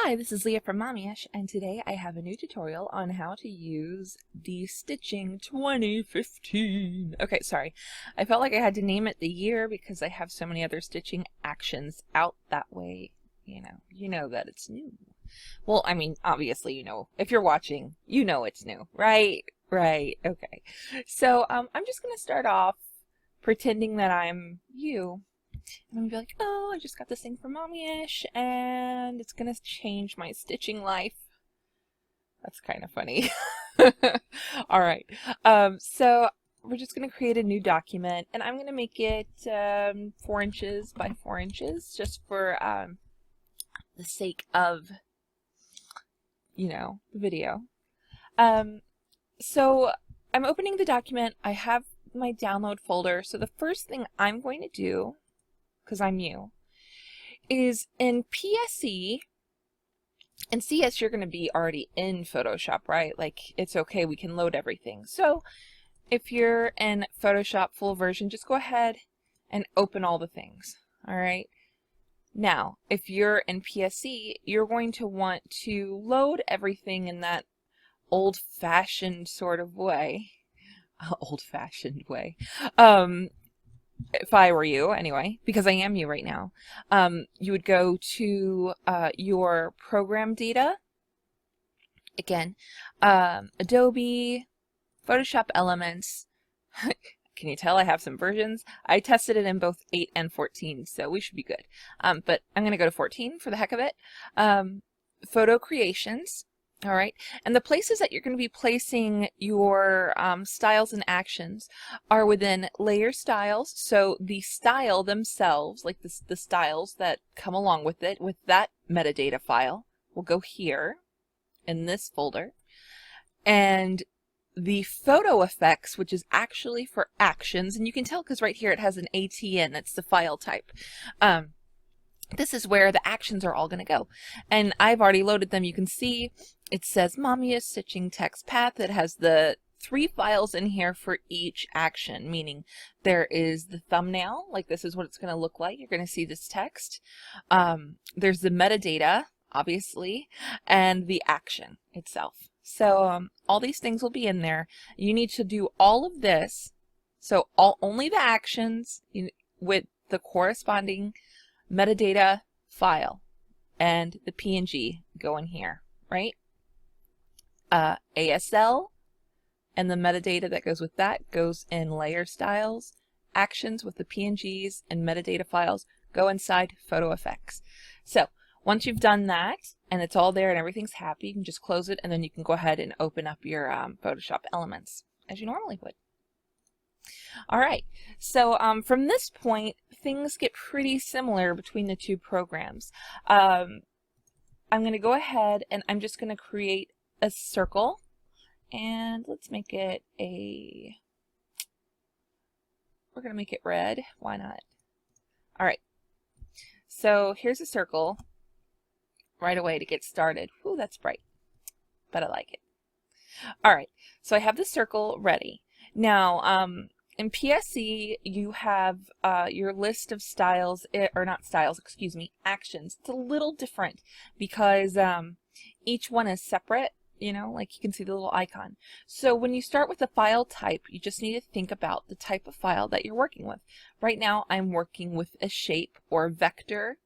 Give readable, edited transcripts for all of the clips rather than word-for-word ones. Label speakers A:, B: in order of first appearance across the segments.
A: Hi, this is Leah from Mommyish, and today I have a new tutorial on how to use Destitching 2015. Okay, sorry. I felt like I had to name it the year because I have so many other stitching actions out that way. You know that it's new. Well, I mean, obviously, if you're watching, you know it's new, right? Right, okay. So, I'm just going to start off pretending that I'm you. And I'm gonna be like, oh, I just got this thing from Mommyish, and it's gonna change my stitching life. That's kind of funny. All right. So we're just gonna create a new document, and I'm gonna make it 4 inches by 4 inches, just for the sake of, the video. So I'm opening the document. I have my download folder. So the first thing I'm going to do, because I'm you, is in PSE and CS you're going to be already in Photoshop, right? Like, it's okay, we can load everything. So if you're in Photoshop full version, just go ahead and open all the things. All right. Now, if you're in PSE, you're going to want to load everything in that old-fashioned sort of way. Old-fashioned way. If I were you, anyway, because I am you right now, you would go to your program data. Again, Adobe, Photoshop Elements. Can you tell I have some versions? I tested it in both 8 and 14, so we should be good. But I'm going to go to 14 for the heck of it. Photo Creations. All right, and the places that you're going to be placing your styles and actions are within layer styles. So the style themselves, like the styles that come along with it, with that metadata file, will go here in this folder. And the photo effects, which is actually for actions, and you can tell because right here it has an ATN, that's the file type. This is where the actions are all going to go. And I've already loaded them. You can see it says Mommyish Stitching Text Path. It has the 3 files in here for each action, meaning there is the thumbnail, like this is what it's going to look like. You're going to see this text. There's the metadata, obviously, and the action itself. So all these things will be in there. You need to do all of this. So only the actions with the corresponding metadata file, and the PNG go in here, right? ASL and the metadata that goes with that goes in layer styles. Actions with the PNGs and metadata files go inside photo effects. So once you've done that and it's all there and everything's happy, you can just close it, and then you can go ahead and open up your Photoshop Elements as you normally would. All right, so from this point, things get pretty similar between the two programs. I'm going to go ahead and I'm just going to create a circle, and let's make it we're going to make it red. Why not? All right, so here's a circle right away to get started. Ooh, that's bright, but I like it. All right, so I have the circle ready. Now, in PSE, you have your list of styles, or not styles, excuse me, actions. It's a little different because each one is separate, like you can see the little icon. So when you start with the file type, you just need to think about the type of file that you're working with. Right now, I'm working with a shape or vector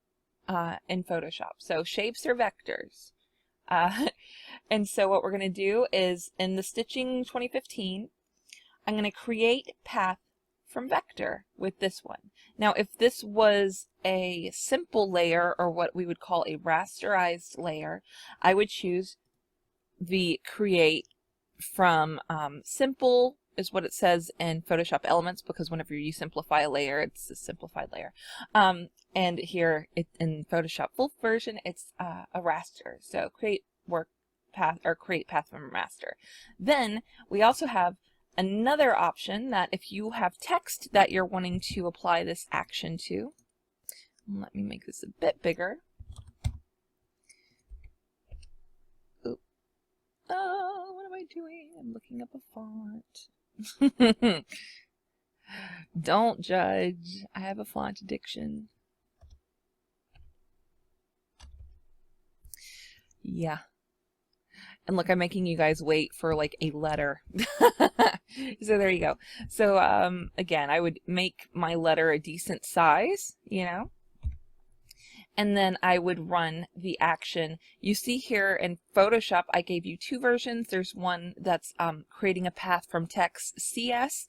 A: in Photoshop. So shapes are vectors. And so what we're going to do is in the Stitching 2015, I'm going to create path from vector with this one. Now, if this was a simple layer, or what we would call a rasterized layer, I would choose the create from simple is what it says in Photoshop Elements, because whenever you simplify a layer, it's a simplified layer. And here in Photoshop full version, it's a raster. So create work path, or create path from raster. Then we also have another option that if you have text that you're wanting to apply this action to, let me make this a bit bigger. Oop. Oh, what am I doing? I'm looking up a font. Don't judge. I have a font addiction. Yeah. And look, I'm making you guys wait for like a letter. So there you go. So again, I would make my letter a decent size, you know, and then I would run the action. You see here in Photoshop, I gave you two versions. There's one that's creating a path from text CS,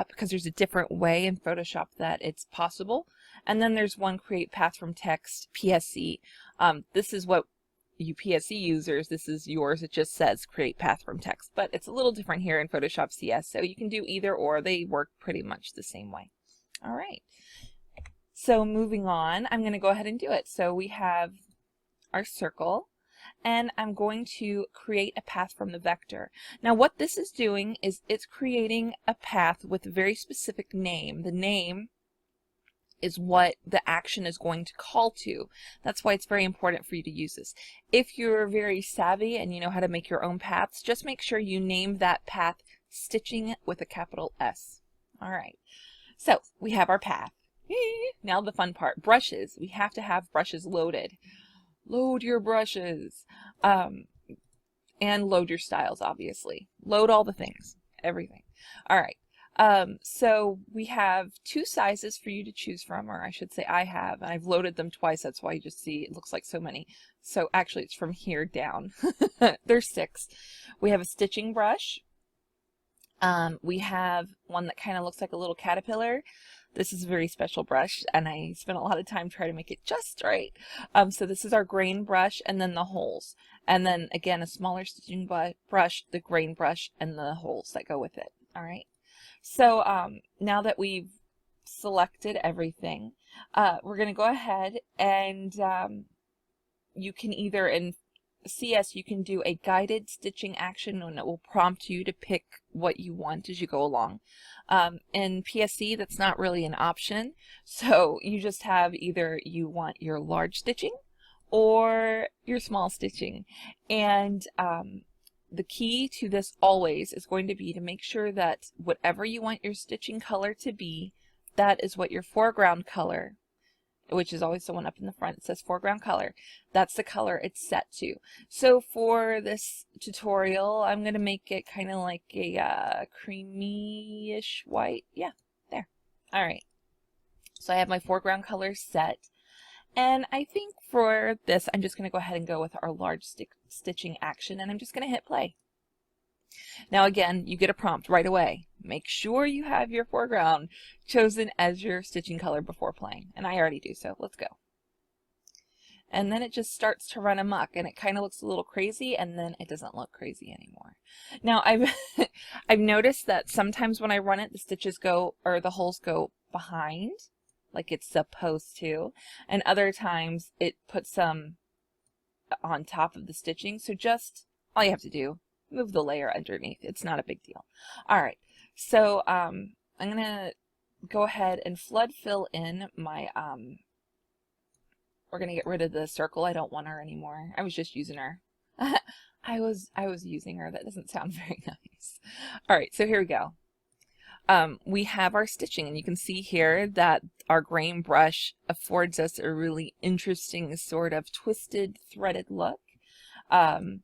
A: because there's a different way in Photoshop that it's possible. And then there's one create path from text PSC. This is what you PSC users, this is yours. It just says create path from text, but it's a little different here in Photoshop CS. So you can do either or. They work pretty much the same way. All right. So moving on, I'm going to go ahead and do it. So we have our circle, and I'm going to create a path from the vector. Now what this is doing is it's creating a path with a very specific name. The name is what the action is going to call to. That's why it's very important for you to use this. If you're very savvy and you know how to make your own paths, just make sure you name that path stitching with a capital S. All right, so we have our path. Now the fun part, brushes. We have to have brushes loaded. Load your brushes. And load your styles, obviously. Load all the things, everything. All right. So we have two sizes for you to choose from, or I should say I have, and I've loaded them twice. That's why you just see it looks like so many. So actually it's from here down. There's 6. We have a stitching brush. We have one that kind of looks like a little caterpillar. This is a very special brush, and I spent a lot of time trying to make it just right. So this is our grain brush, and then the holes. And then again, a smaller stitching brush, the grain brush, and the holes that go with it. All right. So now that we've selected everything, we're going to go ahead and you can either, in CS, you can do a guided stitching action, and it will prompt you to pick what you want as you go along. In PSC, that's not really an option. So you just have either you want your large stitching or your small stitching. And the key to this always is going to be to make sure that whatever you want your stitching color to be, that is what your foreground color, which is always the one up in the front, it says foreground color, that's the color it's set to. So for this tutorial, I'm going to make it kind of like a creamy-ish white. Yeah, there. All right. So I have my foreground color set. And I think for this, I'm just going to go ahead and go with our large stitching action, and I'm just going to hit play. Now again, you get a prompt right away. Make sure you have your foreground chosen as your stitching color before playing. And I already do, so let's go. And then it just starts to run amok, and it kind of looks a little crazy, and then it doesn't look crazy anymore. Now I've I've noticed that sometimes when I run it, the stitches go, or the holes go behind, like it's supposed to, and other times it puts some on top of the stitching. So just all you have to do, move the layer underneath. It's not a big deal. All right, so I'm gonna go ahead and flood fill in my we're gonna get rid of the circle. I don't want her anymore. I was just using her. I was using her. That doesn't sound very nice. All right, so here we go. We have our stitching, and you can see here that our grain brush affords us a really interesting sort of twisted threaded look. And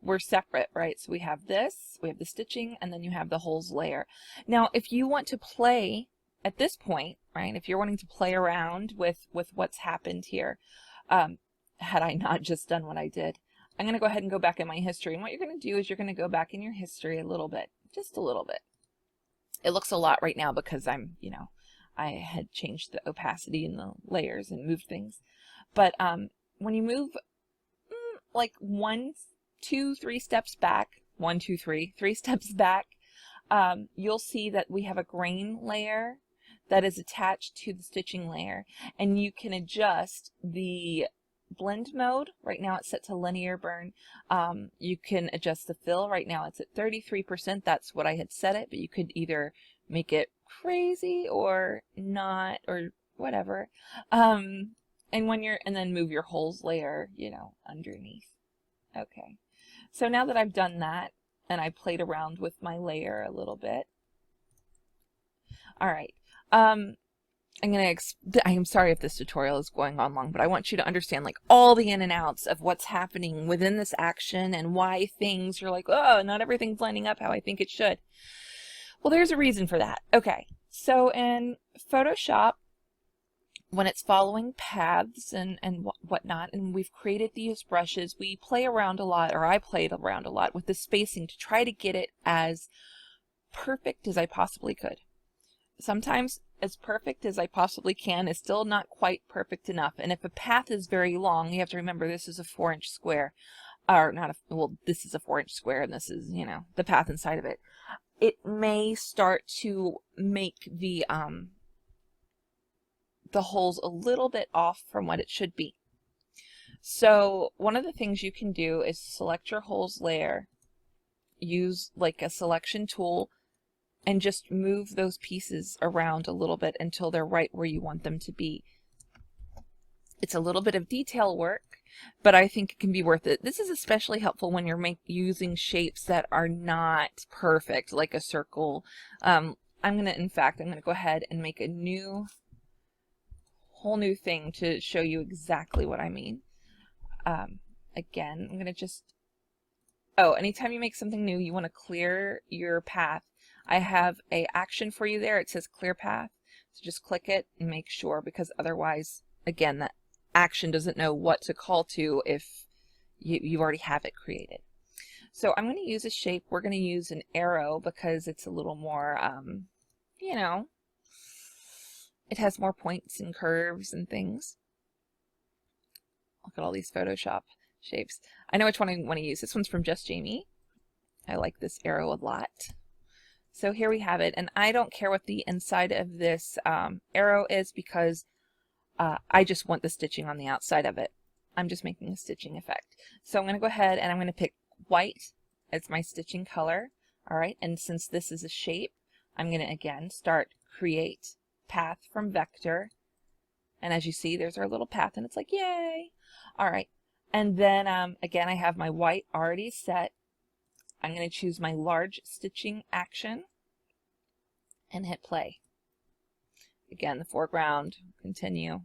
A: we're separate, right? So we have this, we have the stitching, and then you have the holes layer. Now, if you want to play at this point, right, if you're wanting to play around with what's happened here, had I not just done what I did, I'm going to go ahead and go back in my history. And what you're going to do is you're going to go back in your history a little bit, just a little bit. It looks a lot right now because I'm, you know, I had changed the opacity in the layers and moved things. But when you move like 1, 2, 3 steps back, 1, 2, 3 steps back, you'll see that we have a grain layer that is attached to the stitching layer, and you can adjust the blend mode. Right now it's set to linear burn. You can adjust the fill. Right now it's at 33%. That's what I had set it, but you could either make it crazy or not, or whatever. And then move your holes layer, you know, underneath. Okay. So now that I've done that, and I played around with my layer a little bit. All right. I'm sorry if this tutorial is going on long, but I want you to understand like all the in and outs of what's happening within this action and why things you're like, oh, not everything's lining up how I think it should. Well, there's a reason for that. Okay, so in Photoshop, when it's following paths and whatnot, and we've created these brushes, we play around a lot, or I played around a lot with the spacing to try to get it as perfect as I possibly could. Sometimes as perfect as I possibly can is still not quite perfect enough. And if a path is very long, you have to remember this is a 4-inch square, or not a, well, this is a 4-inch square and this is, you know, the path inside of it. It may start to make the holes a little bit off from what it should be. So one of the things you can do is select your holes layer, use like a selection tool, and just move those pieces around a little bit until they're right where you want them to be. It's a little bit of detail work, but I think it can be worth it. This is especially helpful when you're using shapes that are not perfect, like a circle. In fact, I'm gonna go ahead and make a whole new thing to show you exactly what I mean. Again, I'm gonna just, anytime you make something new, you want to clear your path. I have a action for you there. It says clear path. So just click it and make sure, because otherwise, again, that action doesn't know what to call to if you already have it created. So I'm going to use a shape. We're going to use an arrow because it's a little more, you know, it has more points and curves and things. Look at all these Photoshop shapes. I know which one I want to use. This one's from Just Jamie. I like this arrow a lot. So here we have it, and I don't care what the inside of this arrow is because I just want the stitching on the outside of it. I'm just making a stitching effect. So I'm going to go ahead and I'm going to pick white as my stitching color. All right, and since this is a shape, I'm going to again start create path from vector. And as you see, there's our little path, and it's like, yay! All right, and then again, I have my white already set. I'm going to choose my large stitching action and hit play. Again, the foreground, continue.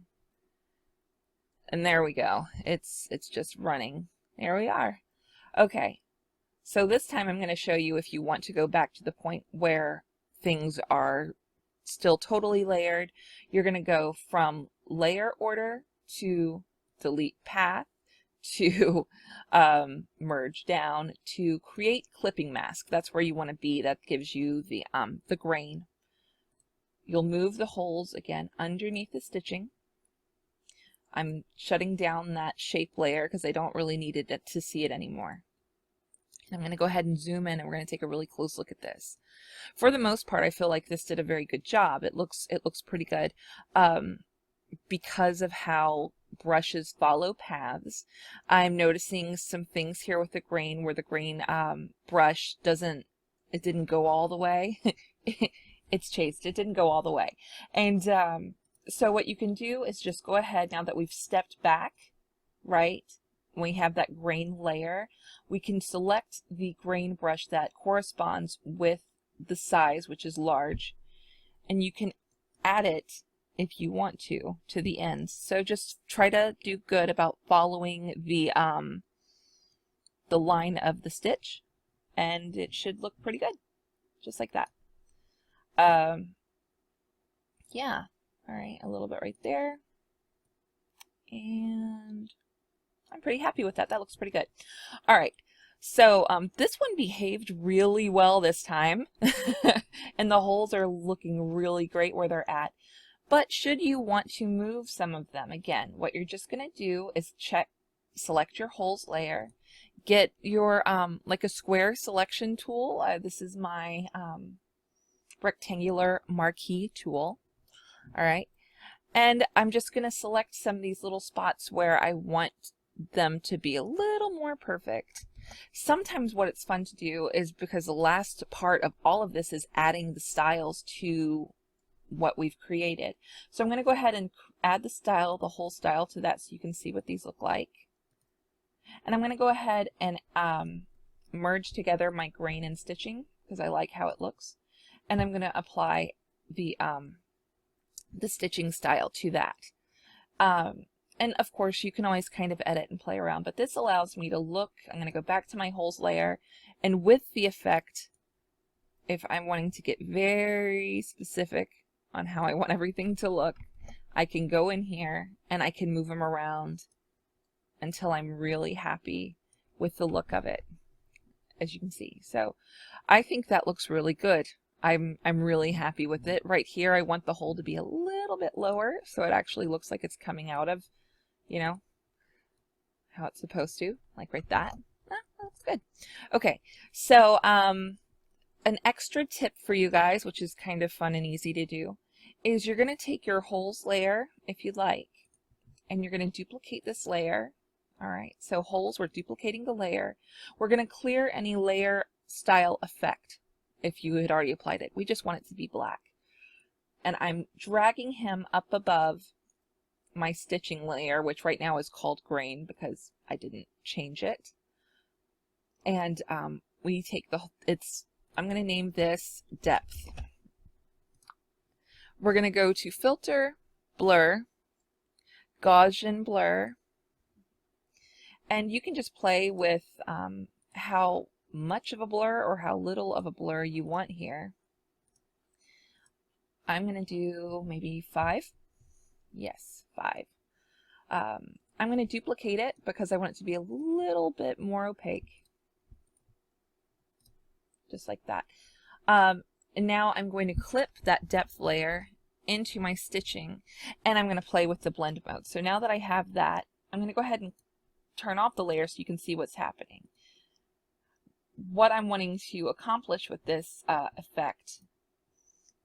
A: And there we go. It's just running. There we are. Okay, so this time I'm going to show you if you want to go back to the point where things are still totally layered. You're going to go from layer order to delete path to merge down to create clipping mask. That's where you want to be. That gives you the grain. You'll move the holes again underneath the stitching. I'm shutting down that shape layer because I don't really need it to see it anymore. And I'm going to go ahead and zoom in, and we're going to take a really close look at this. For the most part, I feel like this did a very good job. It looks pretty good because of how brushes follow paths. I'm noticing some things here with the grain where the grain brush didn't go all the way. It's chased. It didn't go all the way. And so what you can do is just go ahead, now that we've stepped back, right, we have that grain layer, we can select the grain brush that corresponds with the size, which is large, and you can add it if you want to the ends. So just try to do good about following the line of the stitch, and it should look pretty good, just like that. Yeah, all right, a little bit right there, and I'm pretty happy with that. That looks pretty good. All right, so this one behaved really well this time, and the holes are looking really great where they're at. But should you want to move some of them, again, what you're just going to do is select your holes layer, get your like a square selection tool. This is my rectangular marquee tool. All right, and I'm just going to select some of these little spots where I want them to be a little more perfect. Sometimes what it's fun to do is, because the last part of all of this is adding the styles to what we've created. So I'm going to go ahead and add the style, the whole style to that, so you can see what these look like. And I'm going to go ahead and merge together my grain and stitching because I like how it looks. And I'm going to apply the the stitching style to that. And of course you can always kind of edit and play around, but this allows me to look. I'm going to go back to my holes layer, and with the effect, if I'm wanting to get very specific on how I want everything to look, I can go in here and I can move them around until I'm really happy with the look of it, as you can see. So I think that looks really good. I'm really happy with it. Right here I want the hole to be a little bit lower so it actually looks like it's coming out of, you know, how it's supposed to, like right that. That's good. Okay, so an extra tip for you guys, which is kind of fun and easy to do, is you're going to take your holes layer, if you'd like, and you're going to duplicate this layer. All right, so holes, we're duplicating the layer. We're going to clear any layer style effect if you had already applied it. We just want it to be black. And I'm dragging him up above my stitching layer, which right now is called grain because I didn't change it. And we take I'm going to name this depth. We're going to go to filter, blur, Gaussian blur, and you can just play with how much of a blur or how little of a blur you want here. I'm going to do maybe 5. Yes, 5. I'm going to duplicate it because I want it to be a little bit more opaque. Just like that. And now I'm going to clip that depth layer into my stitching, and I'm going to play with the blend mode. So now that I have that, I'm going to go ahead and turn off the layer so you can see what's happening. What I'm wanting to accomplish with this effect,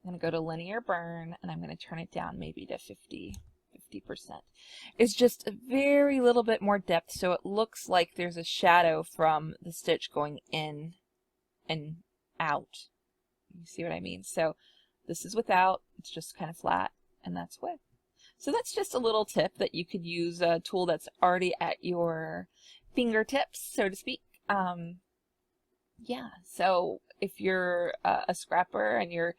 A: I'm going to go to linear burn, and I'm going to turn it down maybe to 50%. It's just a very little bit more depth, so it looks like there's a shadow from the stitch going in and out. You see what I mean? So this is without, it's just kind of flat, and that's with. So that's just a little tip that you could use, a tool that's already at your fingertips, so to speak. Yeah, so if you're a scrapper and you're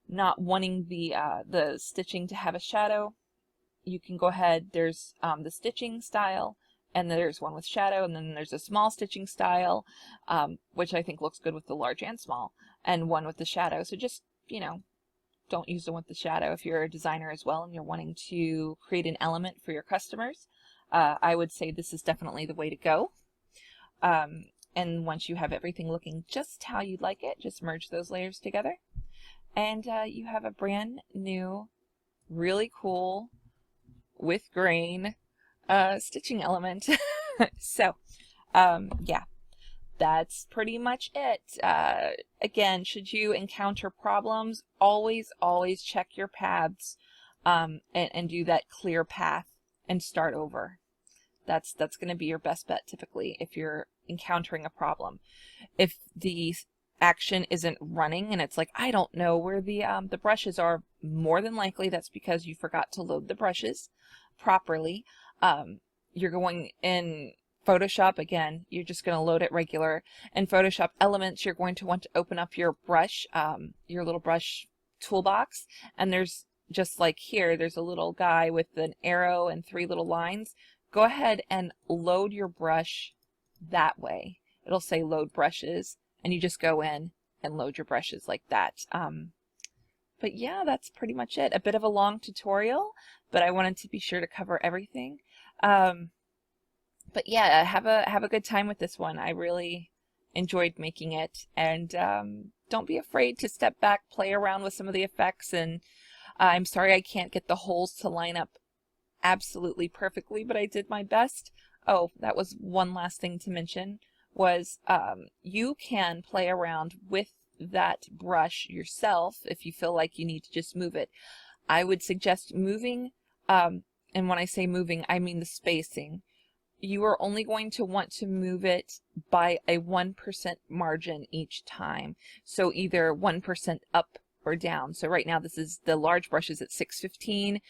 A: not wanting the stitching to have a shadow, you can go ahead. There's the stitching style, and there's one with shadow, and then there's a small stitching style, which I think looks good with the large and small, and one with the shadow. So just, you know, don't use the one with the shadow if you're a designer as well and you're wanting to create an element for your customers. I would say this is definitely the way to go. And once you have everything looking just how you'd like it, just merge those layers together, and you have a brand new, really cool, with grain stitching element. So yeah, that's pretty much it. Again, should you encounter problems, always check your paths and do that clear path and start over. That's going to be your best bet typically if you're encountering a problem. If the action isn't running and it's like, I don't know where the brushes are, more than likely that's because you forgot to load the brushes properly. You're going in Photoshop, again, you're just going to load it regular. In Photoshop Elements, you're going to want to open up your brush, your little brush toolbox, and there's, just like here, there's a little guy with an arrow and 3 little lines. Go ahead and load your brush that way. It'll say load brushes, and you just go in and load your brushes like that. But yeah, that's pretty much it. A bit of a long tutorial, but I wanted to be sure to cover everything. But yeah, have a good time with this one. I really enjoyed making it, and don't be afraid to step back, play around with some of the effects. And I'm sorry I can't get the holes to line up absolutely perfectly, but I did my best. Oh, that was one last thing to mention, was you can play around with that brush yourself if you feel like you need to just move it. I would suggest moving, and when I say moving, I mean the spacing. You are only going to want to move it by a 1% margin each time. So either 1% up or down. So right now this is the large brushes at 615.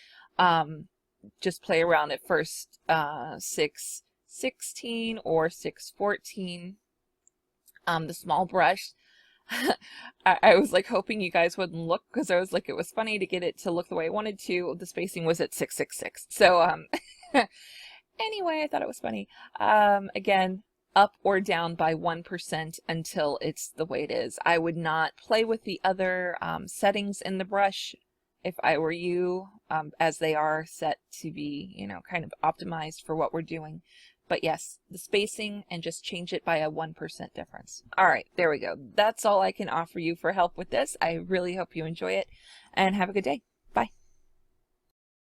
A: Just play around at first 616 or 614. The small brush I was like hoping you guys wouldn't look because I was like, it was funny to get it to look the way I wanted to. The spacing was at 666. So, anyway, I thought it was funny. Again, up or down by 1% until it's the way it is. I would not play with the other settings in the brush if I were you, as they are set to be, you know, kind of optimized for what we're doing. But yes, the spacing, and just change it by a 1% difference. All right, there we go. That's all I can offer you for help with this. I really hope you enjoy it and have a good day.